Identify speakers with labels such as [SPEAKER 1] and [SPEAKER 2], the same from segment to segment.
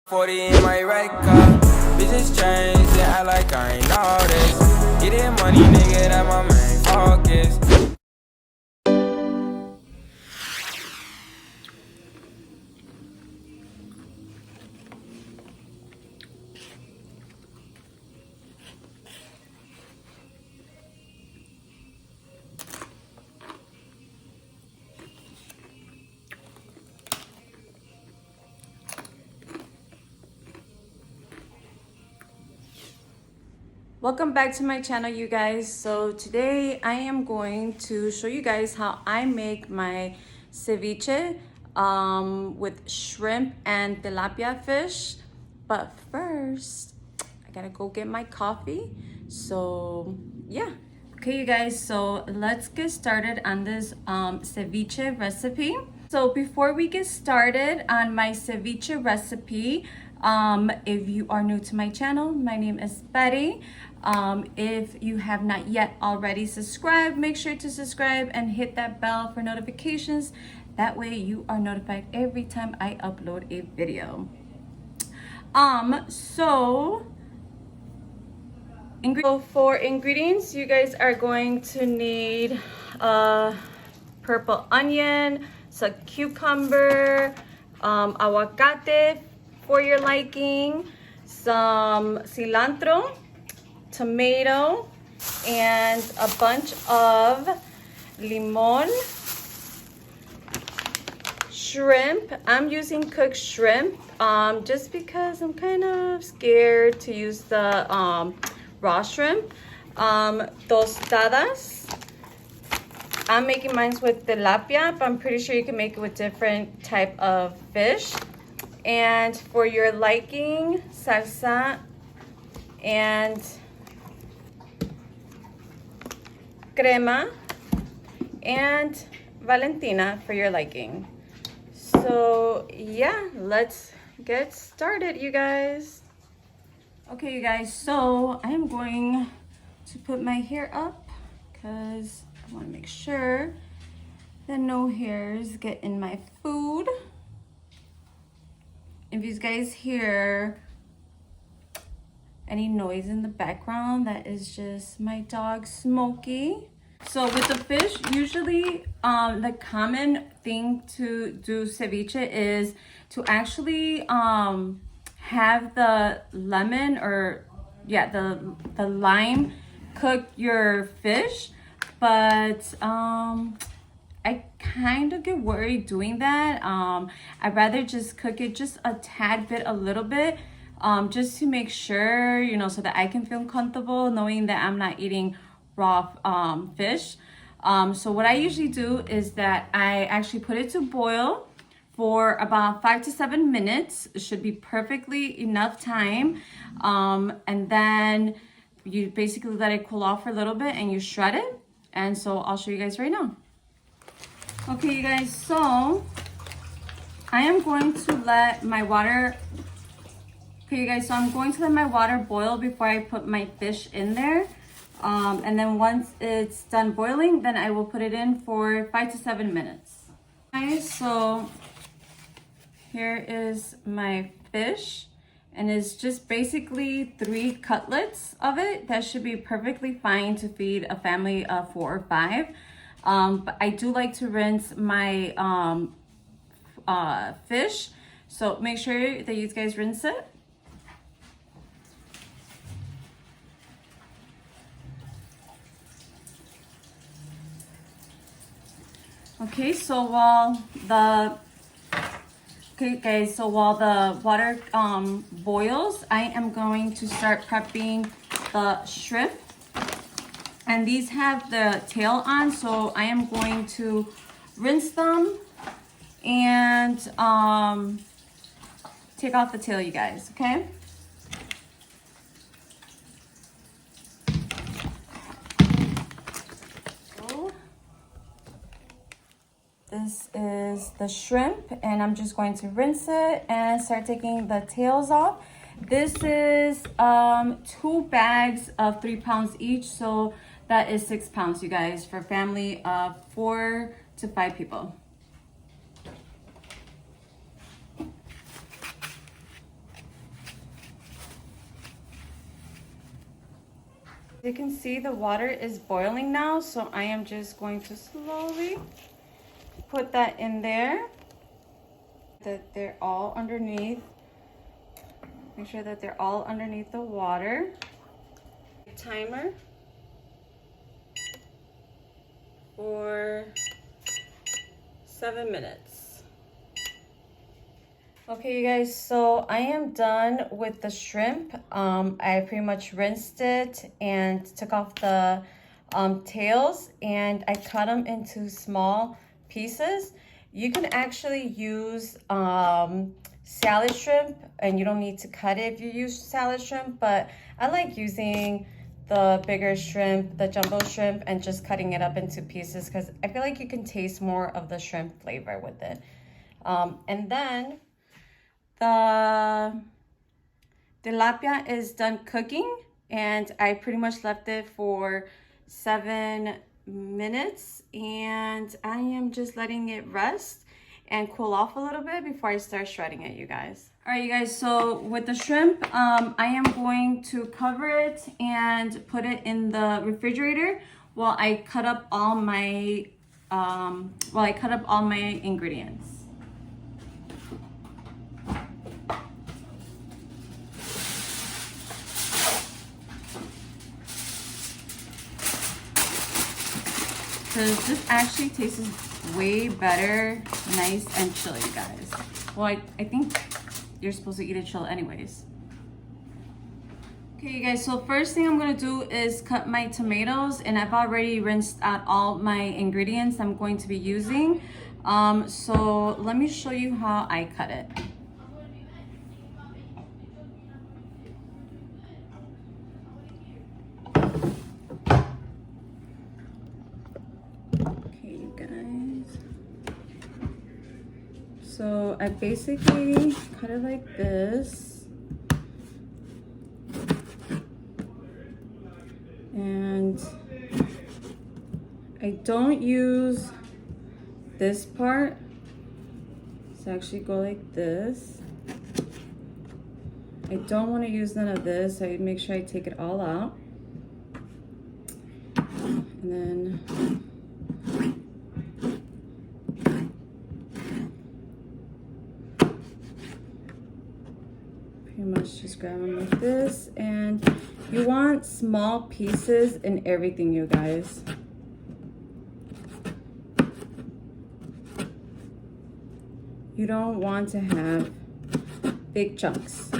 [SPEAKER 1] 40 in my right car. Bitches change, they act like I ain't all this. Getting money, nigga, that my main focus.
[SPEAKER 2] Welcome back to my channel, you guys. So today I am going to show you guys how I make my ceviche with shrimp and tilapia fish. But first, I gotta go get my coffee. So yeah. Okay, you guys, so let's get started on this ceviche recipe. So before we get started on my ceviche recipe, if you are new to my channel, my name is Betty. If you have not yet already subscribed, make sure to subscribe and hit that bell for notifications. That way you are notified every time I upload a video. So for ingredients, you guys are going to need purple onion, some cucumber, avocado for your liking, some cilantro, tomato, and a bunch of limon, shrimp. I'm using cooked shrimp just because I'm kind of scared to use the raw shrimp. Tostadas. I'm making mine with tilapia, but I'm pretty sure you can make it with different type of fish. And for your liking, salsa and crema and Valentina for your liking. So yeah, let's get started, you guys. Okay, you guys, so I am going to put my hair up because I want to make sure that no hairs get in my food. If you guys hear any noise in the background, that is just my dog Smokey. So with the fish, usually the common thing to do ceviche is to actually have the lemon or the lime cook your fish, but I kind of get worried doing that. I'd rather just cook it just a tad bit, a little bit, just to make sure, you know, so that I can feel comfortable knowing that I'm not eating raw fish. So what I usually do is that I actually put it to boil for about 5 to 7 minutes. It should be perfectly enough time. And then you basically let it cool off for a little bit and you shred it. And so I'll show you guys right now. Okay, you guys, so I am going to let my water, okay, you guys, so I'm going to let my water boil before I put my fish in there. And then once it's done boiling, then I will put it in for 5 to 7 minutes. Okay, so here is my fish, and it's just basically 3 cutlets of it. That should be perfectly fine to feed a family of 4 or 5. But I do like to rinse my fish, so make sure that you guys rinse it. Okay, so while the water boils, I am going to start prepping the shrimp. And these have the tail on, so I am going to rinse them and take off the tail, you guys, okay? So, this is the shrimp, and I'm just going to rinse it and start taking the tails off. This is 2 bags of 3 pounds each, so that is 6 pounds, you guys, for a family of 4 to 5 people. You can see the water is boiling now, so I am just going to slowly put that in there. That they're all underneath. Make sure that they're all underneath the water. Timer for 7 minutes. Okay, you guys, so I am done with the shrimp. I pretty much rinsed it and took off the tails, and I cut them into small pieces. You can actually use salad shrimp, and you don't need to cut it if you use salad shrimp, but I like using the bigger shrimp, the jumbo shrimp, and just cutting it up into pieces because I feel like you can taste more of the shrimp flavor with it. And then the tilapia is done cooking, and I pretty much left it for 7 minutes, and I am just letting it rest and cool off a little bit before I start shredding it, you guys. All right, you guys, so with the shrimp, I am going to cover it and put it in the refrigerator while I cut up all my ingredients. Because this actually tastes way better, nice and chill, you guys. Well, I think you're supposed to eat it chill anyways. Okay, you guys, so first thing I'm gonna do is cut my tomatoes, and I've already rinsed out all my ingredients I'm going to be using. So let me show you how I cut it. So I basically cut it like this, and I don't use this part, so I actually go like this. I don't want to use none of this, so I make sure I take it all out, and then much just grab them like this. And you want small pieces in everything, you guys. You don't want to have big chunks.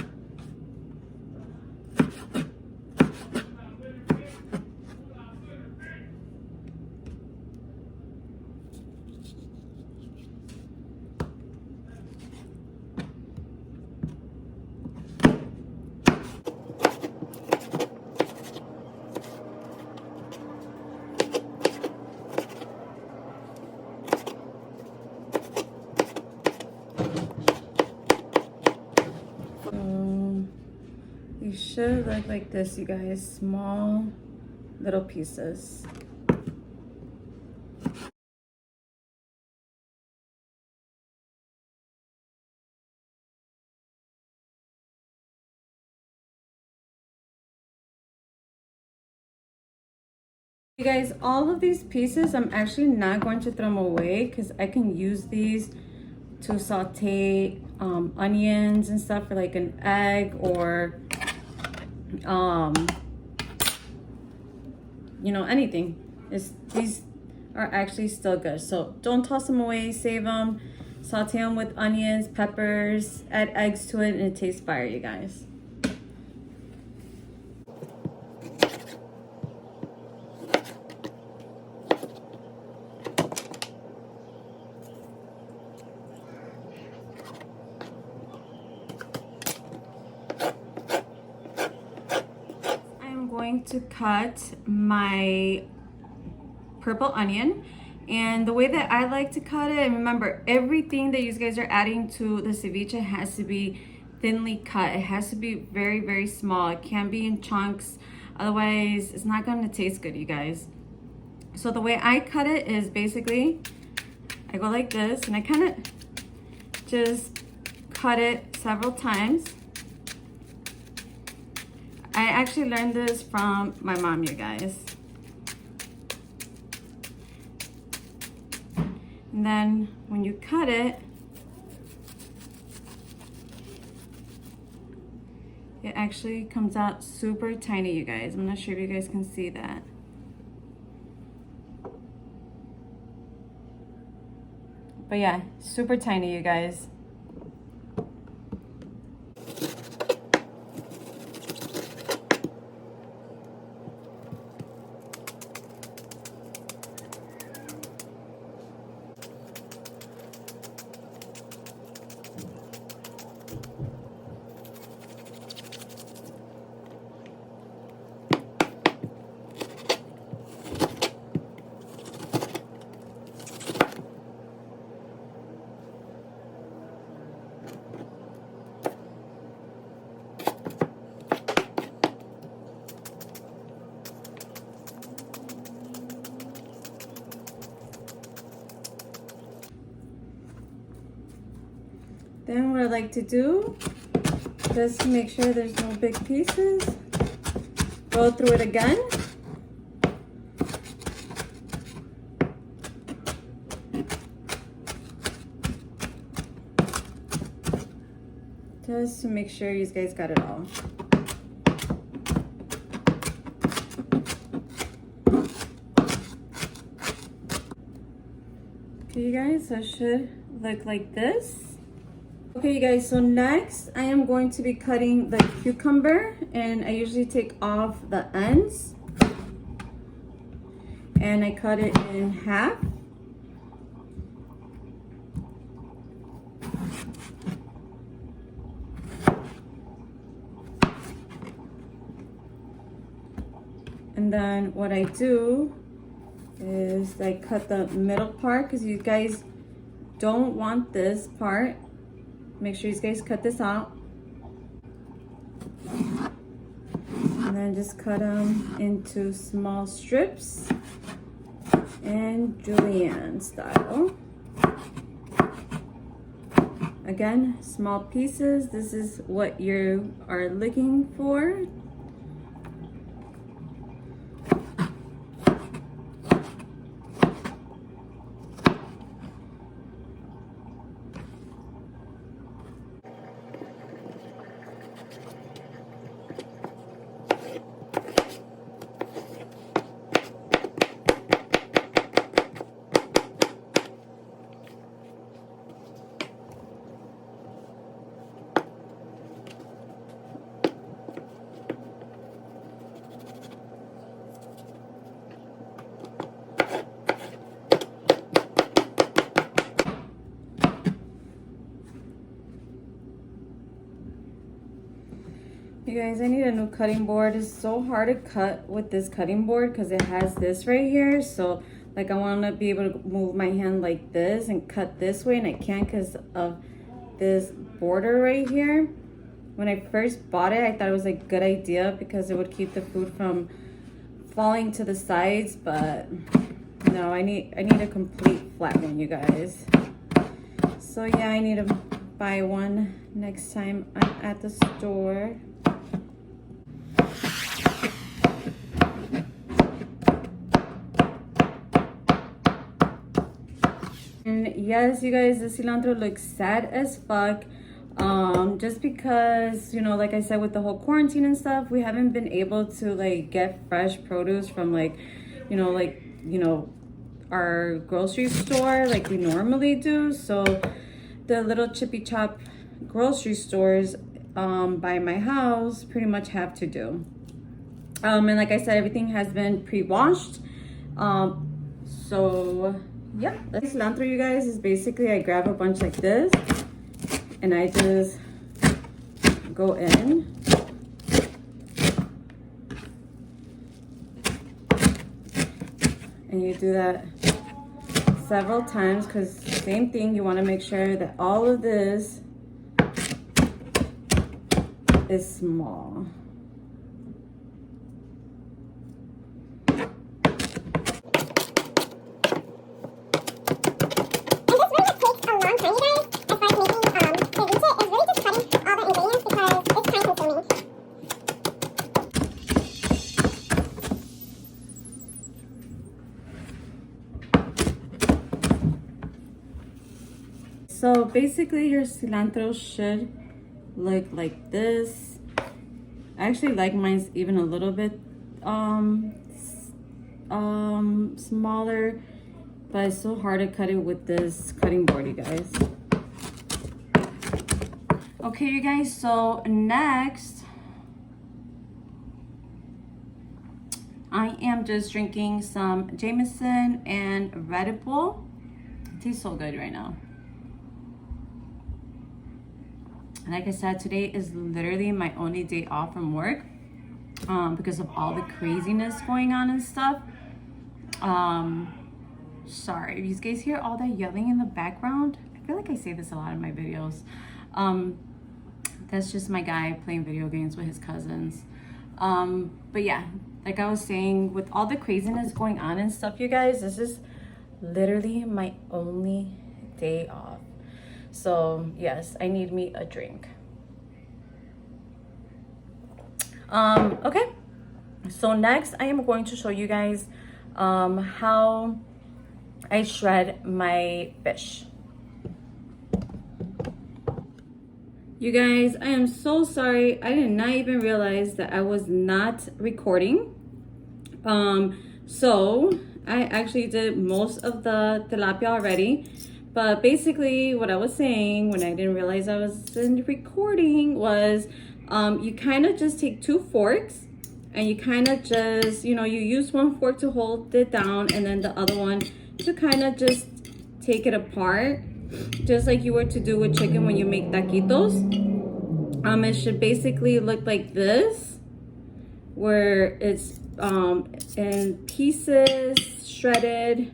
[SPEAKER 2] It should look like this, you guys. Small little pieces. You guys, all of these pieces I'm actually not going to throw them away because I can use these to saute onions and stuff for like an egg, or you know, anything. These are actually still good, so don't toss them away. Save them, saute them with onions, peppers, add eggs to it, and it tastes fire, you guys. Going to cut my purple onion, and the way that I like to cut it, and remember, everything that you guys are adding to the ceviche has to be thinly cut. It has to be very, very small. It can't be in chunks, otherwise it's not going to taste good, you guys. So the way I cut it is basically I go like this, and I kind of just cut it several times. I actually learned this from my mom, you guys. And then when you cut it, it actually comes out super tiny, you guys. I'm not sure if you guys can see that. But yeah, super tiny, you guys. Then what I like to do, just to make sure there's no big pieces, go through it again. Just to make sure you guys got it all. Okay, you guys, so it should look like this. Okay, you guys, so next I am going to be cutting the cucumber, and I usually take off the ends and I cut it in half. And then what I do is I cut the middle part, because you guys don't want this part. Make sure you guys cut this out. And then just cut them into small strips and julienne style. Again, small pieces. This is what you are looking for. You guys, I need a new cutting board. It's so hard to cut with this cutting board because it has this right here. So like I want to be able to move my hand like this and cut this way, and I can't because of this border right here. When I first bought it, I thought it was a good idea because it would keep the food from falling to the sides, but no, I need a complete flat one, you guys. So yeah, I need to buy one next time I'm at the store. And yes, you guys, the cilantro looks sad as fuck. Just because, you know, like I said, with the whole quarantine and stuff, we haven't been able to like get fresh produce from like, our grocery store like we normally do. So the little chippy chop grocery stores by my house pretty much have to do. And like I said, everything has been pre-washed. So yeah, the cilantro, you guys, is basically I grab a bunch like this and I just go in. And you do that several times because same thing, you want to make sure that all of this is small. basically your cilantro should look like this. I actually like mine's even a little bit smaller, but it's so hard to cut it with this cutting board, you guys. Okay, you guys, so next I am just drinking some Jameson and Red Bull. It tastes so good right now. Like I said, today is literally my only day off from work because of all the craziness going on and stuff. Sorry, if you guys hear all that yelling in the background, I feel like I say this a lot in my videos. That's just my guy playing video games with his cousins. But yeah, like I was saying, with all the craziness going on and stuff, you guys, this is literally my only day off. So yes, I need me a drink. Okay, so next I am going to show you guys how I shred my fish. You guys, I am so sorry. I did not even realize that I was not recording. So I actually did most of the tilapia already. But basically what I was saying when I didn't realize I was in recording was you kind of just take 2 forks and you kind of just, you use 1 fork to hold it down and then the other one to kind of just take it apart, just like you were to do with chicken when you make taquitos. It should basically look like this, where it's in pieces, shredded.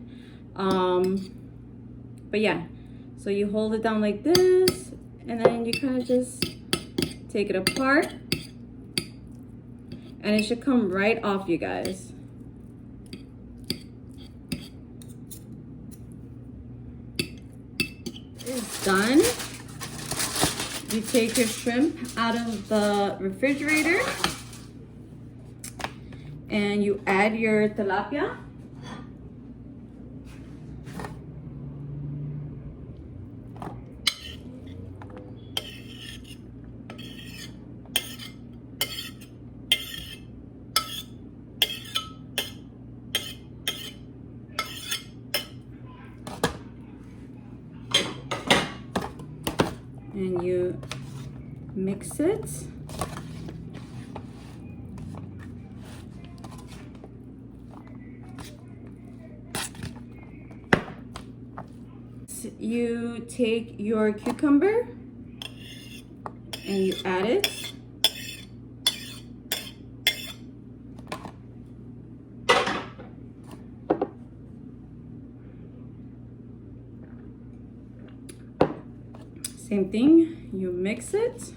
[SPEAKER 2] But yeah, so you hold it down like this, and then you kind of just take it apart, and it should come right off, you guys. It's done. You take your shrimp out of the refrigerator, and you add your tilapia. And you mix it. You take your cucumber and you add it. Same thing, you mix it.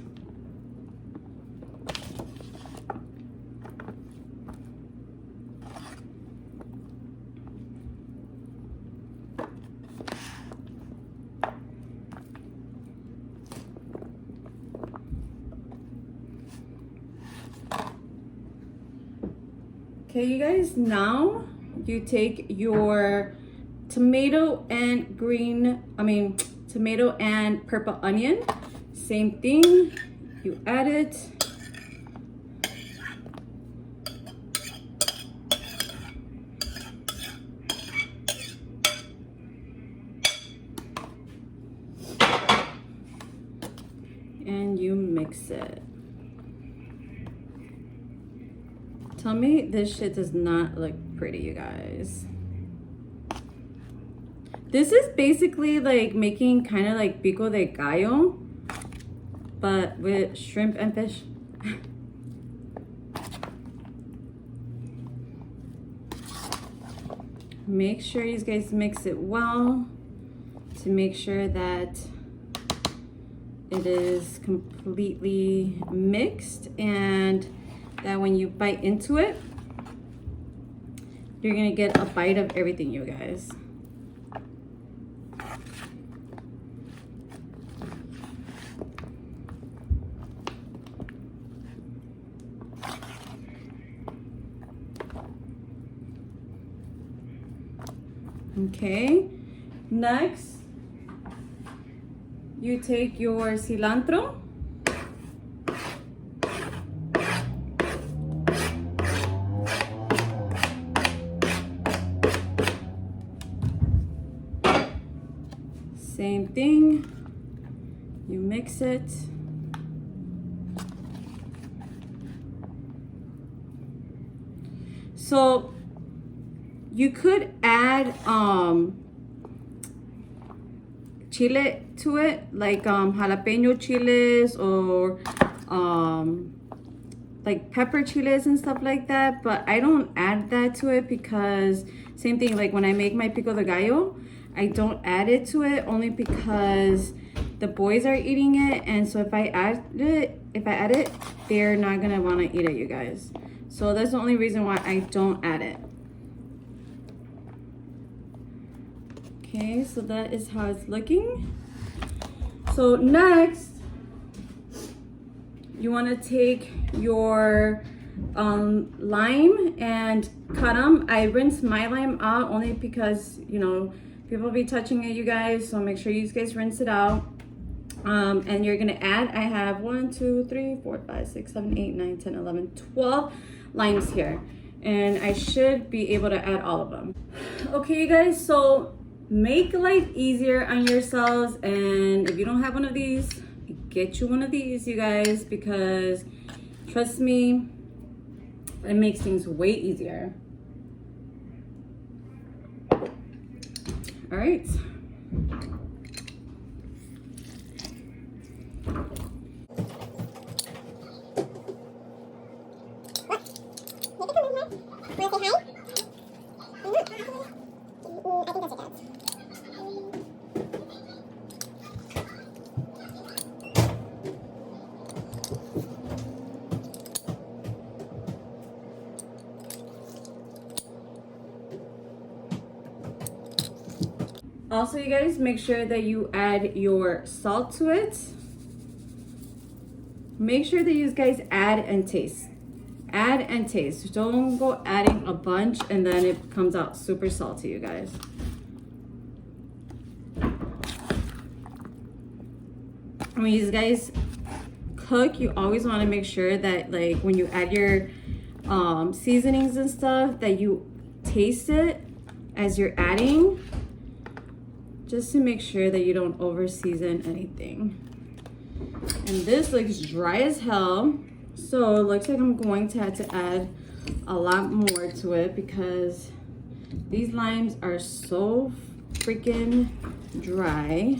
[SPEAKER 2] Okay, you guys, now you take your tomato and tomato and purple onion. Same thing, you add it. And you mix it. Tell me this shit does not look pretty, you guys. This is basically like making kind of like pico de gallo, but with shrimp and fish. Make sure you guys mix it well to make sure that it is completely mixed and that when you bite into it, you're gonna get a bite of everything, you guys. Okay, next you take your cilantro. Same thing, you mix it. So you could add chile to it, like jalapeno chiles or like pepper chiles and stuff like that, but I don't add that to it because same thing, like when I make my pico de gallo, I don't add it to it only because the boys are eating it, and so if I add it, they're not gonna want to eat it, you guys. So that's the only reason why I don't add it. Okay, so that is how it's looking. So next, you want to take your lime and cut them. I rinse my lime out only because, you know, people will be touching it, you guys, so make sure you guys rinse it out. And you're gonna add, I have 1, 2, 3, 4, 5, 6, 7, 8, 9, 10, 11, 12 limes here, and I should be able to add all of them. Okay, you guys, so make life easier on yourselves, and if you don't have one of these, get you one of these, you guys, because trust me, it makes things way easier. All right. Also, you guys, make sure that you add your salt to it. Make sure that you guys add and taste. Add and taste. Don't go adding a bunch and then it comes out super salty, you guys. When you guys cook, you always want to make sure that, like, when you add your seasonings and stuff, that you taste it as you're adding, just to make sure that you don't over season anything. And this looks dry as hell, so it looks like I'm going to have to add a lot more to it because these limes are so freaking dry.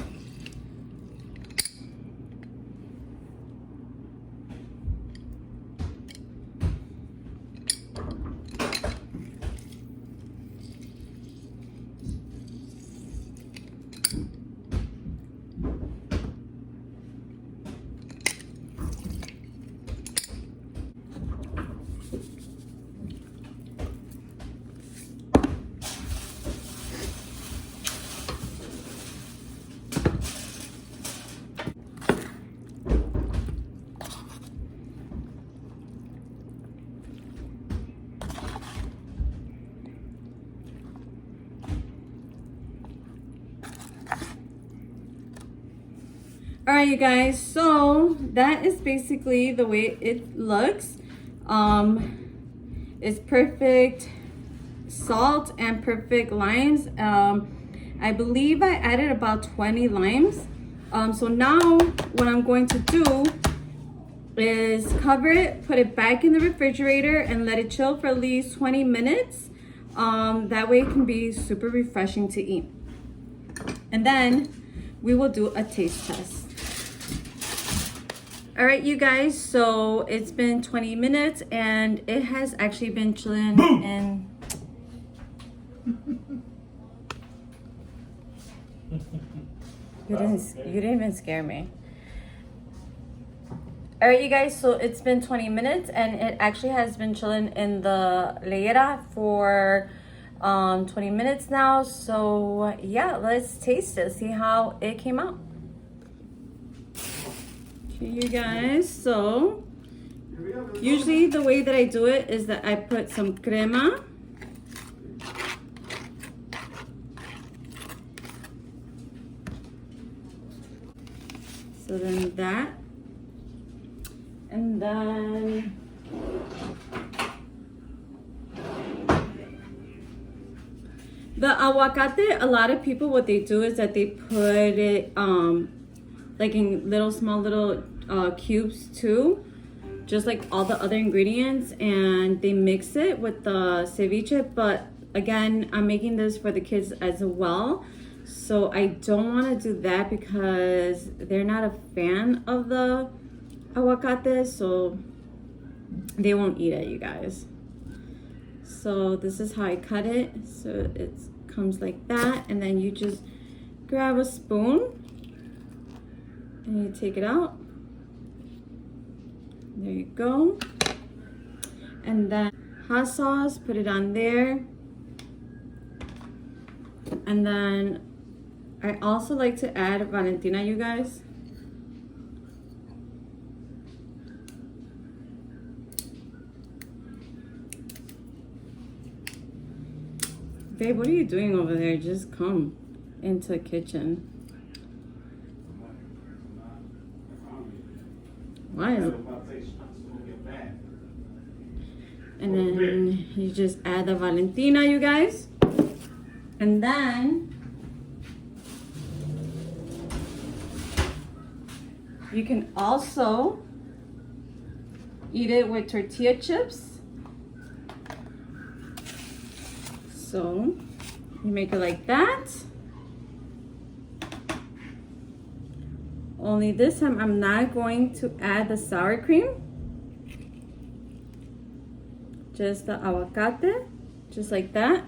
[SPEAKER 2] All right, you guys, so that is basically the way it looks. It's perfect salt and perfect limes. I believe I added about 20 limes. So now what I'm going to do is cover it, put it back in the refrigerator and let it chill for at least 20 minutes. That way it can be super refreshing to eat. And then we will do a taste test. All right, you guys, so it's been 20 minutes and it has actually been chilling in. You didn't even scare me. All right, you guys, so it's been 20 minutes and it actually has been chilling in the leera for 20 minutes now. So yeah, let's taste it, see how it came out. Okay, you guys, so usually the way that I do it is that I put some crema. So then that, and then the aguacate, a lot of people, what they do is that they put it like in small little cubes too, just like all the other ingredients, and they mix it with the ceviche. But again, I'm making this for the kids as well, so I don't want to do that because they're not a fan of the aguacate, so they won't eat it, you guys. So this is how I cut it. So it comes like that, and then you just grab a spoon and you take it out. There you go. And then hot sauce, put it on there. And then I also like to add Valentina, you guys. Babe, what are you doing over there? Just come into the kitchen. Why is it? And then you just add the Valentina, you guys. And then you can also eat it with tortilla chips. So you make it like that. Only this time I'm not going to add the sour cream. Just the avocado, just like that.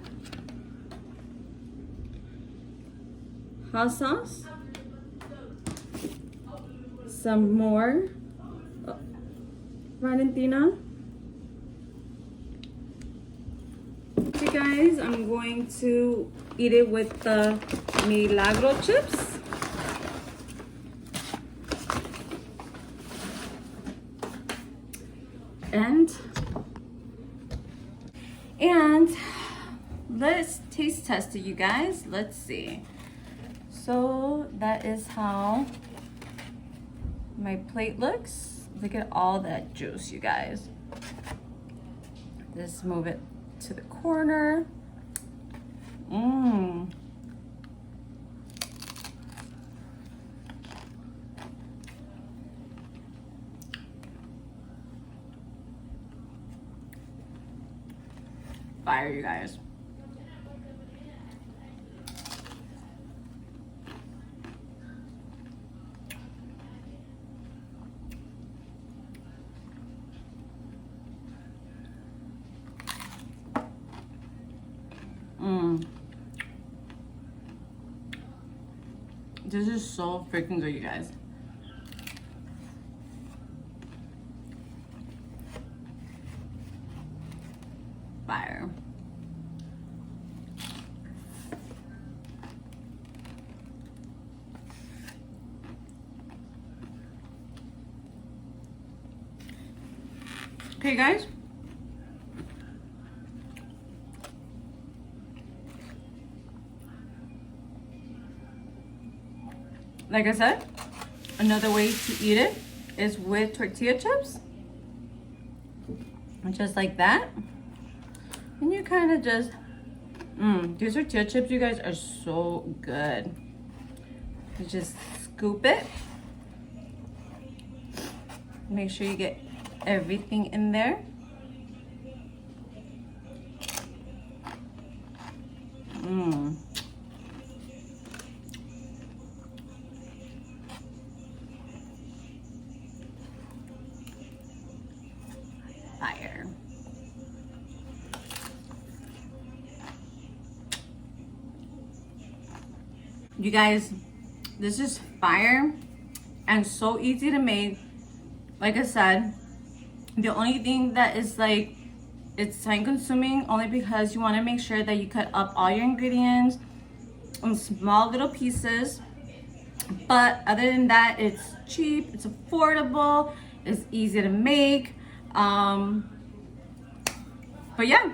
[SPEAKER 2] Hot sauce. Some more Valentina. Okay guys, I'm going to eat it with the Milagro chips. And let's taste test it, you guys. Let's see. So that is how my plate looks. Look at all that juice, you guys. Just move it to the corner. Fire, you guys. This is so freaking good, you guys. Fire. Okay, guys. Like I said, another way to eat it is with tortilla chips. Just like that. And you kind of just, these tortilla chips, you guys, are so good. You just scoop it. Make sure you get everything in there. Fire. You guys, this is fire and so easy to make. Like I said, the only thing that is like, it's time consuming only because you want to make sure that you cut up all your ingredients in small little pieces. But other than that, it's cheap, it's affordable, it's easy to make. But yeah,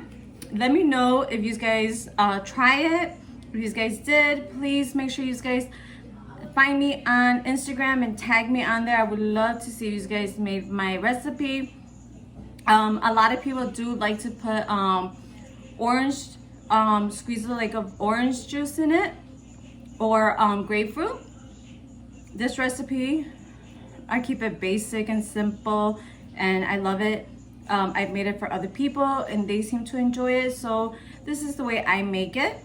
[SPEAKER 2] let me know if you guys try it. If you guys did, please make sure you guys find me on Instagram and tag me on there. I would love to see if you guys made my recipe. A lot of people do like to put orange, squeeze like of orange juice in it, or grapefruit. This recipe, I keep it basic and simple, and I love it. I've made it for other people and they seem to enjoy it, so this is the way I make it.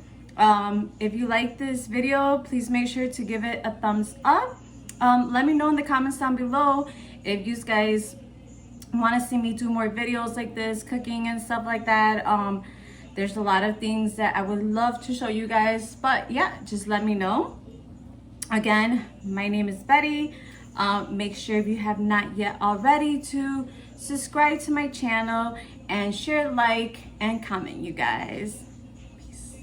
[SPEAKER 2] If you like this video, please make sure to give it a thumbs up. Let me know in the comments down below if you guys want to see me do more videos like this, cooking and stuff like that. There's a lot of things that I would love to show you guys, but yeah, just let me know. Again, my name is Betty. Make sure if you have not yet already to subscribe to my channel and share, like, and comment, you guys. Peace.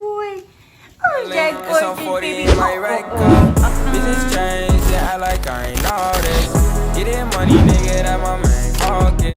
[SPEAKER 2] Uy,
[SPEAKER 1] It's on 40 in my right car.